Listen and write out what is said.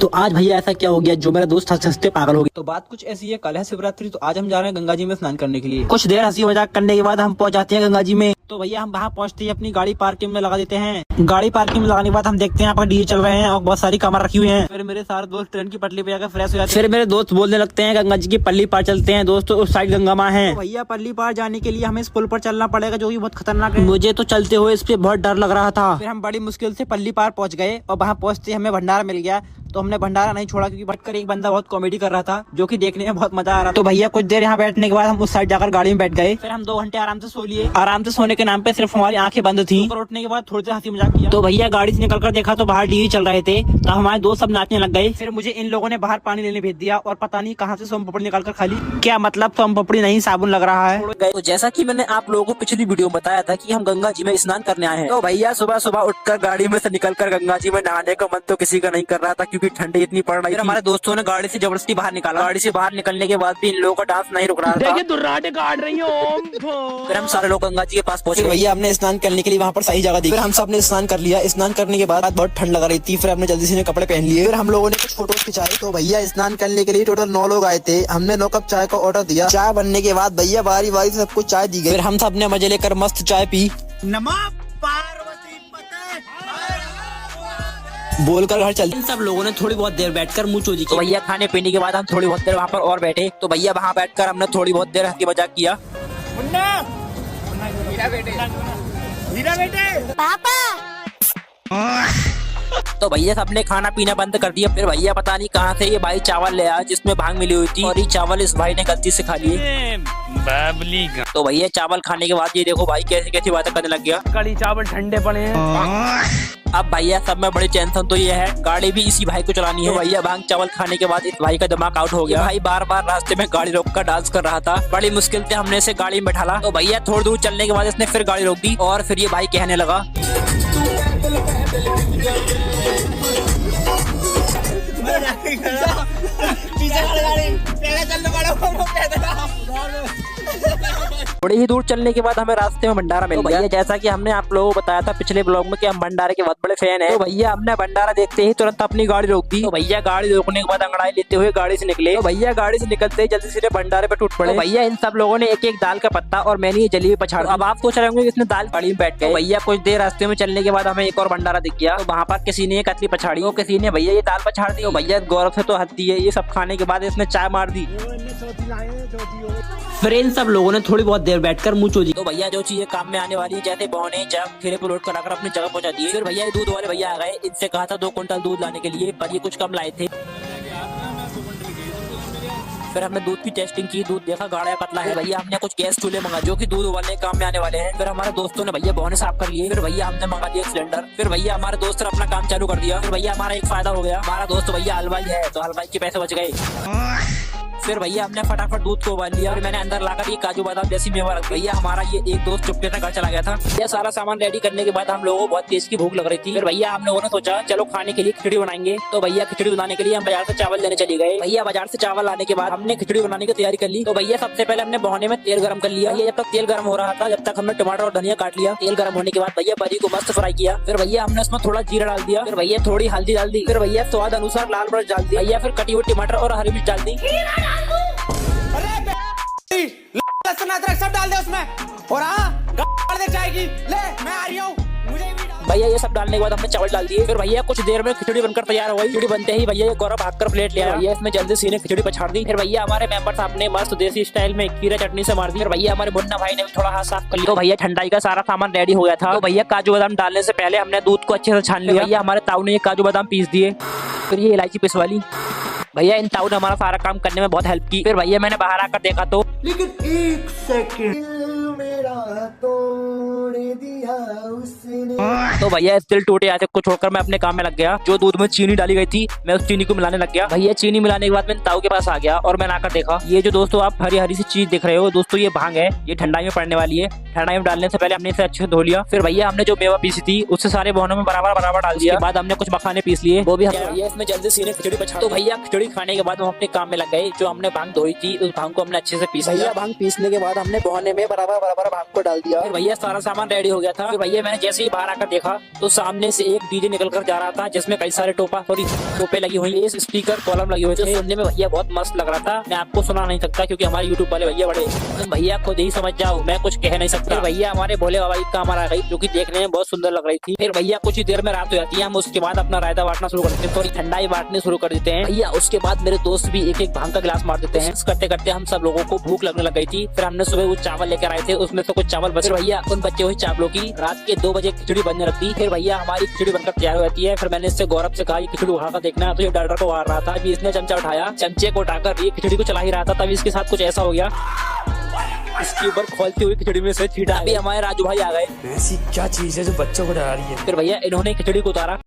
तो आज भैया ऐसा क्या हो गया जो मेरा दोस्त हंसते पागल हो गया। तो बात कुछ ऐसी है, कल है शिवरात्रि, तो आज हम जा रहे हैं गंगा जी में स्नान करने के लिए। कुछ देर हंसी मजाक करने के बाद हम पहुंच जाते हैं गंगा जी में। तो भैया हम वहाँ पहुंचते ही अपनी गाड़ी पार्किंग में लगा देते हैं। गाड़ी पार्किंग में लगाने के बाद हम देखते हैं यहाँ पर डीजे चल रहे हैं और बहुत सारी कमर रखी हुई हैं। फिर मेरे सारे दोस्त ट्रेन की पटली पे जाकर फ्रेश हो जाते हैं। फिर मेरे दोस्त बोलने लगते हैं गंगा जी की पल्ली पार चलते हैं दोस्तों, उस साइड गंगा माँ है। तो भैया पल्ली पार जाने के लिए हमें इस पुल पर चलना पड़ेगा जो की बहुत खतरनाक है। मुझे तो चलते हुए इस पे बहुत डर लग रहा था। फिर हम बड़ी मुश्किल से पल्ली पार पहुंच गए और वहाँ पहुंचते हमें भंडारा मिल गया। तो हमने भंडारा नहीं छोड़ा क्योंकि बैठकर एक बंदा बहुत कॉमेडी कर रहा था जो कि देखने में बहुत मजा आ रहा था। तो भैया कुछ देर यहाँ बैठने के बाद हम उस साइड जाकर गाड़ी में बैठ गए। फिर हम 2 घंटे आराम से सो लिए। आराम से सोने के नाम पे सिर्फ हमारी आंखें बंद थी। ऊपर उठने के बाद थोड़ी देर हंसी मजाक किया। तो भैया गाड़ी से निकलकर देखा तो बाहर डीजे चल रहे थे। तो हमारे दोस्त सब नाचने लग गए। फिर मुझे इन लोगों ने बाहर पानी लेने भेज दिया और पता नहीं कहाँ से सोम पपड़ी निकाल कर खा ली। क्या मतलब सोम पपड़ी नहीं साबुन लग रहा है। तो जैसा की मैंने आप लोगों को पिछली वीडियो में बताया था की हम गंगा जी में स्नान करने आए हैं। तो भैया सुबह सुबह उठकर गाड़ी में से निकलकर गंगा जी में नहाने का मन तो किसी का नहीं कर रहा था क्योंकि ठंडी इतनी पड़ रही थी। हमारे दोस्तों ने गाड़ी से जबरदस्ती बाहर निकाला। गाड़ी से बाहर निकलने के बाद भी इन लोगों का डांस नहीं रुक रहा था। देखिए दुर्राटे काट रही है। फिर हम सारे लोग गंगा जी के पास पहुंचे। भैया हमने स्नान करने के लिए वहाँ पर सही जगह दी। फिर हम सब ने स्नान कर लिया। स्नान करने के बाद बहुत ठंड लग रही थी। फिर हमने जल्दी से कपड़े पहन लिए। फिर हम लोगों ने कुछ फोटोज खिंचाए। तो भैया स्नान करने के लिए टोटल 9 लोग आए थे। हमने 9 कप चाय का ऑर्डर दिया। चाय बनने के बाद भैया बारी बारी से सबको चाय दी गई। फिर हम सब ने मजे लेकर मस्त चाय पी। बोलकर घर चलते। सब लोगों ने थोड़ी बहुत देर बैठकर मुँह चोरी की। तो भैया खाने पीने के बाद हम थोड़ी बहुत देर वहाँ पर और बैठे। तो भैया वहाँ बैठकर हमने थोड़ी बहुत देर हंसी मजाक किया। पापा तो भैया सबने खाना पीना बंद कर दिया। फिर भैया पता नहीं कहाँ से ये भाई चावल ले आया जिसमें भांग मिली हुई थी और ये चावल इस भाई ने गलती से खा लिए। तो भैया चावल खाने के बाद ये देखो भाई कैसी कैसी बातें करने लग गया। कड़ी चावल ठंडे पड़े हैं। अब भैया सब में बड़ी टेंशन तो ये है गाड़ी भी इसी भाई को चलानी है। तो भैया भांग चावल खाने के बाद इस भाई का दिमाग आउट हो गया। भाई बार बार रास्ते में गाड़ी रोक कर डांस कर रहा था। बड़ी मुश्किल से हमने इसे गाड़ी में बैठाला। तो भैया थोड़ी दूर चलने के बाद इसने फिर गाड़ी रोक दी और फिर ये भाई कहने लगा थोड़ी ही दूर चलने के बाद हमें रास्ते में भंडारा मिल गया। जैसा कि हमने आप लोगों को बताया था पिछले ब्लॉग में कि हम भंडारे के बहुत बड़े फैन हैं। तो भैया हमने भंडारा देखते ही तुरंत अपनी गाड़ी रोक दी। तो भैया गाड़ी रोकने के बाद अंगड़ाई लेते हुए गाड़ी से निकले। तो भैया गाड़ी से निकलते ही जल्दी सीधे भंडारे पे टूट पड़े। तो भैया इन सब लोगों ने एक एक दाल का पत्ता और मैंने ये जलेबी पछाड़। अब आप सोच रहे होंगे इसने दाल पड़ी में बैठ गए। भैया कुछ देर रास्ते में चलने के बाद हमें एक और भंडारा दिख गया। तो वहाँ पर किसी ने कतली पछाड़ी और किसी ने भैया ये दाल पछाड़ दी। भैया गौरव से तो हद है। ये सब खाने के बाद इसने चाय मार दी। फिर इन सब लोगों ने थोड़ी बहुत देर बैठकर मुँह चोरी। तो भैया जो चीजें काम में आने वाली है जैसे बौने जग ठेले पर लोड कराकर अपनी जगह पहुंचा दिए। फिर भैया दूध वाले भैया आ गए। इनसे कहा था 2 क्विंटल दूध लाने के लिए पर ये कुछ कम लाए थे। फिर हमने दूध की टेस्टिंग की। दूध देखा गाढ़ा या पतला है। भैया हमने कुछ गैस चूल्हे मंगा जो कि दूध उबालने काम में आने वाले हैं। फिर हमारे दोस्तों ने भैया बौने साफ कर लिए। फिर भैया हमने मंगा लिया सिलेंडर। फिर भैया हमारे दोस्त ने अपना काम चालू कर दिया। फिर भैया हमारा एक फायदा हो गया। हमारा दोस्त भैया हलवाई है तो हलवाई के पैसे बच गए। फिर भैया हमने फटाफट दूध को उबाल लिया। फिर मैंने अंदर लाकर ये काजू बादाम जैसी मेवा रख। भैया हमारा ये एक दोस्त चुपके से घर चला गया था। यह सारा सामान रेडी करने के बाद हम लोगों को बहुत तेज की भूख लग रही थी। फिर भैया हम लोगों ने सोचा चलो खाने के लिए खिचड़ी बनाएंगे। तो भैया खिचड़ी बनाने के लिए हम बाजार से चावल लेने चले गए। भैया बाजार से चावल लाने के बाद हमने खिचड़ी बनाने की तैयारी कर ली। तो भैया सबसे पहले हमने भगोने में तेल गर्म कर लिया। ये जब तक तेल गर्म हो रहा था जब तक हमने टमाटर और धनिया काट लिया। तेल गर्म होने के बाद भैया बरी को मस्त फ्राई किया। फिर भैया हमने उसमें थोड़ा जीरा डाल दिया। फिर भैया थोड़ी हल्दी डाल दी। फिर भैया स्वाद अनुसार लाल मिर्च डाल दी। भैया फिर कटी हुई टमाटर और हरी मिर्च डाल दी। लहसुन अदरक सब डाल दे उसमें और हाँ दे चाय की। ले मैं आ रही हूँ। भैया ये सब डालने के बाद हमने चावल डाल दिए। फिर भैया कुछ देर में खिचड़ी बनकर तैयार हो गई। खिचड़ी बनते ही भैया ये गौरव भागकर प्लेट ले आया। भैया इसमें जल्दी सीने खिचड़ी पछाड़ दी। फिर भैया हमारे मेंबर साहब ने मस्त देसी स्टाइल में खीरा चटनी से मार दी। फिर भैया हमारे मुन्ना भाई ने भी थोड़ा हाथ साफ कर लिया। तो भैया ठंडाई का सारा सामान रेडी हो गया था। तो भैया काजू बादाम डालने से पहले हमने दूध को अच्छे से छान लिया। भैया हमारे ताऊ ने ये काजू बादाम पीस दिए। फिर ये इलायची पिसवा ली। भैया इन ताऊ ने हमारा सारा काम करने में बहुत हेल्प की। फिर भैया मैंने बाहर आकर देखा तो लेकिन एक सेकंड मेरा तोड़ दिया उसने। तो भैया इस दिल टूटे आते को छोड़कर मैं अपने काम में लग गया। जो दूध में चीनी डाली गई थी मैं उस चीनी को मिलाने लग गया। भैया चीनी मिलाने के बाद मैं ताऊ के पास आ गया और मैंने आकर देखा ये जो दोस्तों आप हरी हरी सी चीज देख रहे हो दोस्तों ये भांग है। ये ठंडाई में पड़ने वाली है। ठंडाई में डालने से पहले हमने इसे अच्छे से धो लिया। फिर भैया हमने जो मेवा पीसी थी उससे सारे बहनों में बराबर बराबर डाल दिया। बाद हमने कुछ मखाने पीस लिए वो भी भैया इसमें जल्दी सीने खिचड़ी पछाड़। तो भैया खिचड़ी खाने के बाद हम अपने काम में लग गए। जो हमने भांग धोई थी उस भांग को हमने अच्छे से पीसा। भैया भांग पीसने के बाद हमने बहने में बराबर बराबर भांग को डाल दिया। फिर भैया सारा सामान रेडी हो गया था। फिर भैया मैंने जैसे ही बाहर आकर देखा तो सामने से एक डीजे निकल कर जा रहा था जिसमें कई सारे टोपे लगी हुई, इस स्पीकर कॉलम लगे हुए थे। सुनने में भैया बहुत मस्त लग रहा था। मैं आपको सुना नहीं सकता क्योंकि हमारे यूट्यूब वाले भैया बड़े, तुम भैया खुद ही समझ जाओ, मैं कुछ कह नहीं सकता। भैया हमारे भोले बाबा की काम आ गई जो कि देखने में बहुत सुंदर लग रही थी। फिर भैया कुछ ही देर में रात हो जाती है, हम उसके बाद अपना रायता बांटना शुरू कर देते हैं, थोड़ी ठंडाई बांटने शुरू कर देते हैं भैया। उसके बाद मेरे दोस्त भी एक एक भांग का गिलास मार देते हैं। करते करते हम सब लोगों को भूख लगने लग गई थी। फिर हमने सुबह वो चावल लेकर आए थे, उसमें से कुछ चावल बचे। भैया उन बच्चे हुई चावलों की रात के 2 बजे खिचड़ी बनने लगती। फिर भैया हमारी खिचड़ी बनकर तैयार हो जाती है। फिर मैंने इससे गौरव से कहा खिचड़ी उठाकर देखना, तो ये डर को उठार रहा था। अभी इसने चमचा उठाया, चमचे को उठाकर ये खिचड़ी को चला ही रहा था, तभी इसके साथ कुछ ऐसा हो गया, इसके ऊपर खोलती हुई खिचड़ी में से छींटा। अभी हमारे राजू भाई आ गए। ऐसी क्या चीज है जो बच्चों को डरा रही है? फिर भैया इन्होंने खिचड़ी को उतारा।